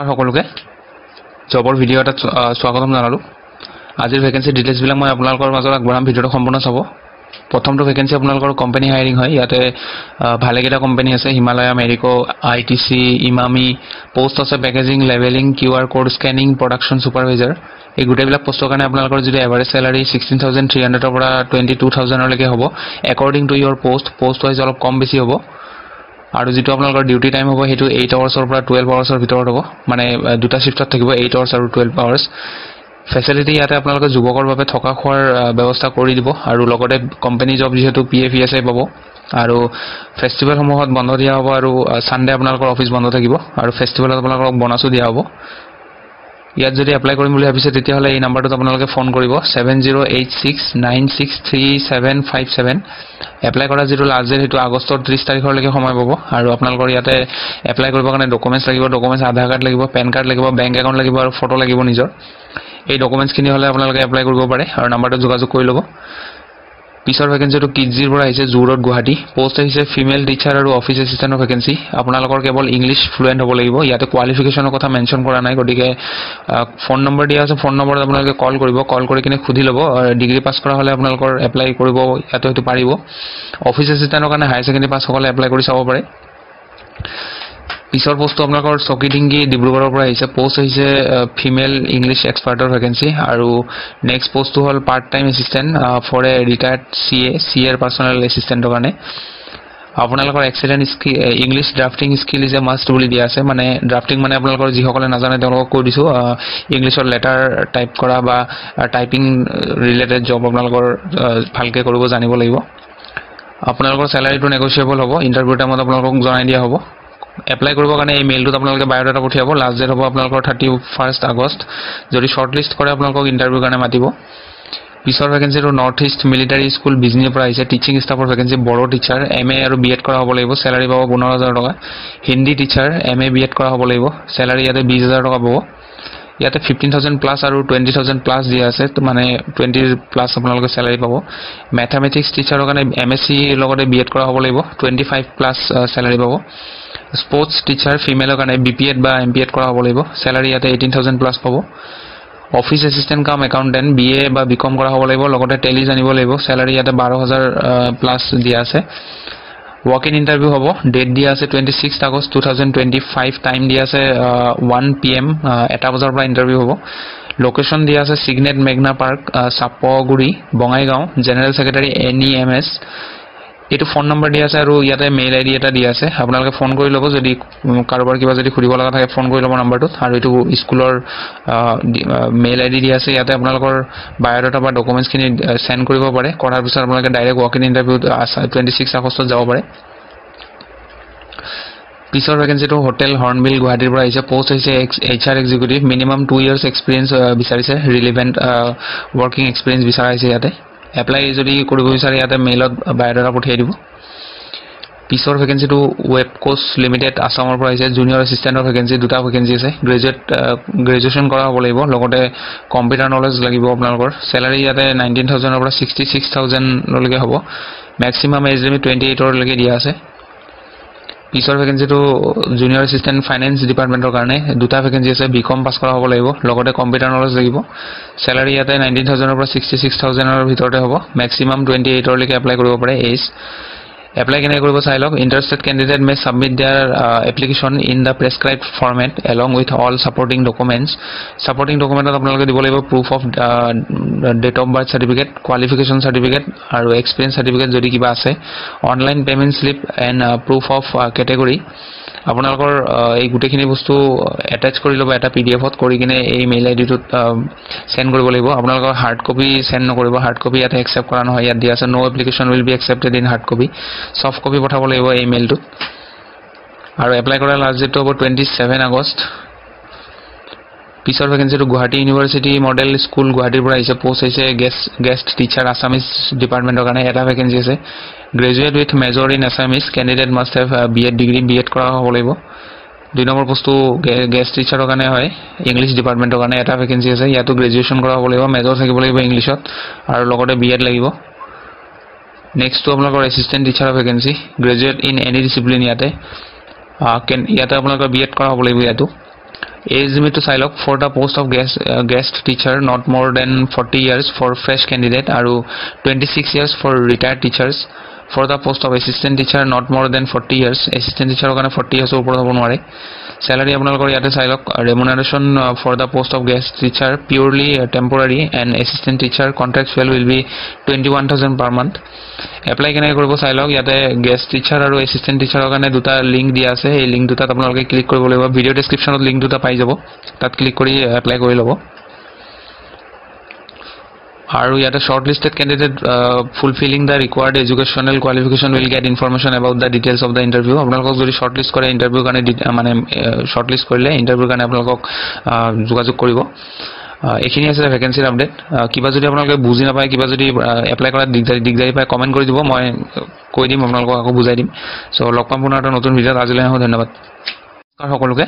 সকলোকে জবৰ ভিডিও এটা স্বাগতম জনালো আজিৰ ভ্যাকেন্সি ডিটেইলছ বিলাক মই আপোনালোকৰ মাজত আগবঢ়াম ভিডিওটো সম্পূৰ্ণ চাব প্ৰথমটো ভ্যাকেন্সি আপোনালোকৰ কোম্পানী হায়াৰিং হয় ইয়াতে ভালেকেইটা কোম্পানী আছে হিমালয়া মেৰিকো আইটিসি ইমামি পোষ্ট আছে packaging leveling QR code scanning production সুপাৰভাইজাৰ এই গোটেইবিলাক পোষ্টৰ কাৰণে আপোনালোকৰ যদি এভাৰেজ স্যালাৰি 16300 ৰ পৰা 22000 লৈকে হ'ব according to your post wise অলপ কম বেছি হ'ব আৰু যেটো আপোনালোকৰ ডিউটি টাইম হ'ব হেতু 8 আৱাৰ্ছৰ পৰা 12 আৱাৰ্ছৰ ভিতৰত হ'ব মানে দুটা শিফটত থাকিব 8 আৱাৰ্ছ আৰু 12 আৱাৰ্ছ ফেসিলিটি ইয়াতে আপোনালোকে যুৱকৰ বাবে থকা খোৱাৰ ব্যৱস্থা কৰি দিব আৰু লগতে কোম্পানী জব যেহেতু পিএফইএসআই পাব আৰু ফেষ্টিভেল সমূহত বন্ধ দিয়া হ'ব আৰু সানডে আপোনালোকৰ অফিস বন্ধ থাকিব আৰু ফেষ্টিভেলত আপোনালোকক বোনাসও দিয়া হ'ব ইয়াত যদি এপ্লাই কৰিম বুলি ভাবিছে তেতিয়া হলে এই নম্বৰটোত আপোনালোকে ফোন কৰিব 7086963757 এপ্লাই কৰা যেটো লাষ্ট ডেট হেতু আগষ্টৰ 30 তাৰিখলৈকে সময় পাব আৰু আপোনালোকৰ ইয়াতে এপ্লাই কৰিবৰ কাৰণে ডকুমেন্টছ লাগিব ডকুমেন্টছ আধাৰ কাৰ্ড লাগিব পেন কাৰ্ড লাগিব বেংক একাউণ্ট লাগিব আৰু ফটো লাগিব নিজৰ এই ডকুমেন্টছ খিনি হলে আপোনালোকে এপ্লাই কৰিব পাৰে আৰু নম্বৰটো যোগাযোগ কৰি ল'ব পিছৰ ভ্যাকেন্সিটো কিডজিৰ পৰা আহিছে জুৰত গুৱাহাটী পোষ্ট আহিছে ফিমেল টিচাৰ আৰু অফিস এসিস্ট্যান্টৰ ভ্যাকেন্সি আপোনালোকৰ কেৱল ইংলিশ ফ্লুয়েন্ট হ'ব লাগিব ইয়াতে কোৱালিফিকেশনৰ কথা মেনশন কৰা নাই গতিকে ফোন নম্বৰ দিয়া আছে ফোন নম্বৰত আপোনালোকে কল কৰিব কল কৰি কিনে খুদি ল'ব ডিগ্ৰী পাস কৰা হলে আপোনালোকৰ এপ্লাই কৰিব ইয়াতে হয়তো পাৰিব অফিস এসিস্ট্যান্টৰ কাৰণে হাই সেকেন্ডাৰী পাস হ'লে এপ্লাই কৰি চাব পাৰে পিছৰ পোষ্ট আপোনালোকৰ চকিডিংগি ডিব্ৰুগড়ৰ পৰা আহিছে পোষ্ট আহিছে ফিমেল ইংলিশ এক্সপাৰ্টৰ ভ্যাকেন্সি আৰু নেক্সট পোষ্টটো হল part time assistant for a retired সিএৰ পাৰ্সোনেল এসিস্ট্যান্টৰ কাৰণে আপোনালোকৰ excellent English drafting skill is a must বুলি দিয়া আছে মানে ড্ৰাফটিং মানে আপোনালোকৰ যিসকলে নাজানে তেওঁলোকক কৈ দিছো ইংলিশৰ লেটাৰ টাইপ কৰা বা টাইপিং ৰিলেটেড জব আপোনালোকৰ ভালকে কৰিব জানিব লাগিব আপোনালোকৰ স্যালাৰিটো নেগোশিয়েবল হ'ব ইন্টাৰভিউ টাইমত আপোনালোকক জনাই দিয়া হ'ব এপ্লাই কৰিবৰ কাৰণে এই মেইলটোত আপোনালোকে বায়োডাটা পঠিয়াব লাষ্ট ডেট হ'ব আপোনালোকৰ 31 আগষ্ট যদি শৰ্টলিষ্ট কৰে আপোনালোকক ইন্টাৰভিউ কাৰণে মাতিব পিছৰ ভ্যাকেন্সিটো নৰ্থ ইষ্ট মিলিটাৰী স্কুল বিজনিৰ পৰা আহিছে টিচিং ষ্টাফৰ ভ্যাকেন্সি বড়ো টিচাৰ এমএ আৰু বিএড কৰা হ'ব লাগিব স্যালাৰি পাব 15000 টকা হিন্দী টিচাৰ এমএ বিএড কৰা হ'ব লাগিব স্যালাৰি ইয়াতে 20000 টকা পাব ইয়াতে 15000 প্লাস আৰু 20000 প্লাস দিয়া আছে মানে 20 প্লাস আপোনালোকে স্যালাৰি পাব ম্যাথমেটিক্স টিচাৰৰ কাৰণে এমএসসি লগতে বিএড কৰা হ'ব লাগিব 25 প্লাস স্যালাৰি পাব স্পোৰ্টস টিচাৰ ফিমেলৰ কাৰণে বিপিএড বা এমপিএড কৰা হ'ব লাগিব স্যালাৰি ইয়াতে 18000 প্লাস পাব অফিস এসিস্ট্যান্ট কাম একাউন্টেন্ট বিএ বা বিকম কৰা হ'ব লাগিব লগতে টেলি জানিব লাগিব স্যালাৰি ইয়াতে 12000 প্লাস দিয়া আছে ওয়াক ইন ইন্টাৰভিউ হ'ব ডেট দিয়া আছে 26 আগষ্ট 2025 টাইম দিয়া আছে 1 pm 1 বজাৰ পৰা ইন্টাৰভিউ হ'ব লোকেশন দিয়া আছে signet Magna park সাপগুৰি Bongaigaon general secretary এনইএমএস এটো ফোন নম্বৰ দিয়া আছে আৰু ইয়াতে মেইল আইডি এটা দিয়া আছে আপোনালোকে ফোন কৰি ল'ব যদি কাৰোবাৰ কিবা যদি খুৰিব লগা থাকে ফোন কৰি ল'ব নম্বৰটোত আৰু এটো স্কুলৰ মেইল আইডি দিয়া আছে ইয়াতে আপোনালোকৰ বায়োডাটা বা ডকুমেন্টছ খিনি সেন্ড কৰিব পাৰে কৰাৰ পিছত আপোনালোকে ডাইৰেক্ট ওয়াক ইন ইন্টাৰভিউ 26 আগষ্টত যাব পাৰে পিছৰ ভ্যাকেন্সিটো হোটেল হৰ্নবিল গুৱাহাটীৰ পৰা আহিছে পোষ্ট হৈছে HR executive minimum 2 years experience বিচাৰিছে ৰিলেভেন্ট ওয়াৰ্কিং এক্সপেৰিয়েন্স বিচাৰিছে ইয়াতে এপ্লাই যদি কৰিব বিচাৰে ইয়াতে মেইলত বায়োডাটা পঠিয়াই দিব পিছৰ ভ্যাকেন্সিটো ওয়েব কোৰ্স লিমিটেড আসামৰ পৰা আহিছে জুনিয়ৰ এসিস্ট্যান্টৰ ভ্যাকেন্সি দুটা ভ্যাকেন্সি আছে গ্ৰেজুৱেচন কৰা হ'ব লাগিব লগতে কম্পিউটাৰ নলেজ লাগিব আপোনালোকৰ স্যালাৰি ইয়াতে 19000 ৰ পৰা 66000 লৈকে হ'ব ম্যাক্সিমাম এজ লিমিট 28 লৈকে দিয়া আছে পিছৰ ভ্যাকেন্সিটো জুনিয়ৰ এসিস্ট্যান্ট ফাইনান্স ডিপাৰ্টমেন্টৰ কাৰণে দুটা ভ্যাকেন্সি আছে বিকম পাস কৰা হ'ব লাগিব লগতে কম্পিউটাৰ নলেজ লাগিব স্যালাৰি ইয়াতে 19000 ৰ পৰা 66000 ৰ ভিতৰতে হ'ব ম্যাক্সিমাম 28 লৈকে এপ্লাই কৰিব পাৰে এজ এপ্লাই কেনে কৰিব চাই লওক interested candidate may submit their application in the prescribed format along with all supporting documents supporting ডকুমেন্টত আপোনালোকে দিব লাগিব proof of date of birth certificate qualification certificate আৰু এক্সপেৰিয়েন্স সাৰ্টিফিকেট যদি কিবা আছে online payment slip and proof of category আপোনালোকৰ এই গুটেখিনি বস্তু এটাচ কৰি ল'ব এটা পিডিএফত কৰি কিনে এই মেইল আইডিটোত সেন্ড কৰিব লাগিব আপোনালোকৰ হাৰ্ড কপি সেন্ড নকৰিব হাৰ্ড কপি ইয়াতে একসেপ্ট কৰা নহয় ইয়াত দিয়া আছে no application will be accepted in hard copy soft copy পঠাব লাগিব এই মেইলটোত আৰু এপ্লাই কৰাৰ লাষ্ট ডেট হ'ব 27 আগষ্ট পিছৰ ভ্যাকেন্সিটো গুৱাহাটী ইউনিভাৰ্সিটি মডেল স্কুল গুৱাহাটীৰ পৰা আহিছে পোষ্ট হৈছে গেষ্ট টিচাৰ আসামিজ ডিপাৰ্টমেন্টৰ কাৰণে এটা ভ্যাকেন্সি আছে graduate with major in Assamese candidate must have BEd degree BEd কৰা হ'ব লাগিব দুই নম্বৰ পোষ্টটো গেষ্ট টিচাৰৰ কাৰণে হয় ইংলিশ ডিপাৰ্টমেন্টৰ কাৰণে এটা ভ্যাকেন্সি আছে ইয়াতো গ্ৰেজুৱেচন কৰা হ'ব লাগিব মেজৰ থাকিব লাগিব ইংলিশত আৰু লগতে বিএড লাগিব নেক্সটটো আপোনালোকৰ এসিস্ট্যান্ট টিচাৰৰ vacancy graduate in any discipline ইয়াতে আপোনালোকৰ বিএড কৰা হ'ব লাগিব ইয়াতো Age limit to চাই লওক for the post of guest teacher not more than 40 years for fresh candidate আৰু 26 years for retired teachers. For the post of assistant teacher not more than 40 years. Assistant teacher কাৰণে 40 years ওপৰত হ'ব নোৱাৰে. Salary আপোনালোকৰ ইয়াতে চাই লওক remuneration for the post of guest teacher purely temporary and assistant teacher contractual will be 21,000 per month. Apply কেনেকৈ কৰিব চাই লওক ইয়াতে গেষ্ট টিচাৰ আৰু এচিষ্টেণ্ট টিচাৰৰ কাৰণে দুটা লিংক দিয়া আছে এই লিংক দুটাত আপোনালোকে ক্লিক কৰিব লাগিব ভিডিও ডেসক্ৰিপচনত লিংক দুটা পাই যাব তাত ক্লিক কৰি এপ্লাই কৰি ল'ব আৰু ইয়াতে shortlisted candidate fulfilling the required educational qualification will get information about the details of the interview আপোনালোকক যদি shortlist কৰে ইন্টাৰভিউ কাৰণে মানে shortlist কৰিলে ইন্টাৰভিউৰ কাৰণে আপোনালোকক যোগাযোগ কৰিব এখিনি আছে ভ্যাকেন্সিৰ আপডেট কিবা যদি আপোনালোকে বুজি নাপায় কিবা যদি এপ্লাই কৰাত দিগদাৰি পায় কমেন্ট কৰি দিব মই কৈ দিম আপোনালোকক আকৌ বুজাই দিম সো লগ পাম পুনৰ এটা নতুন ভিডিঅ'ত আজিলৈ ধন্যবাদ সকলোকে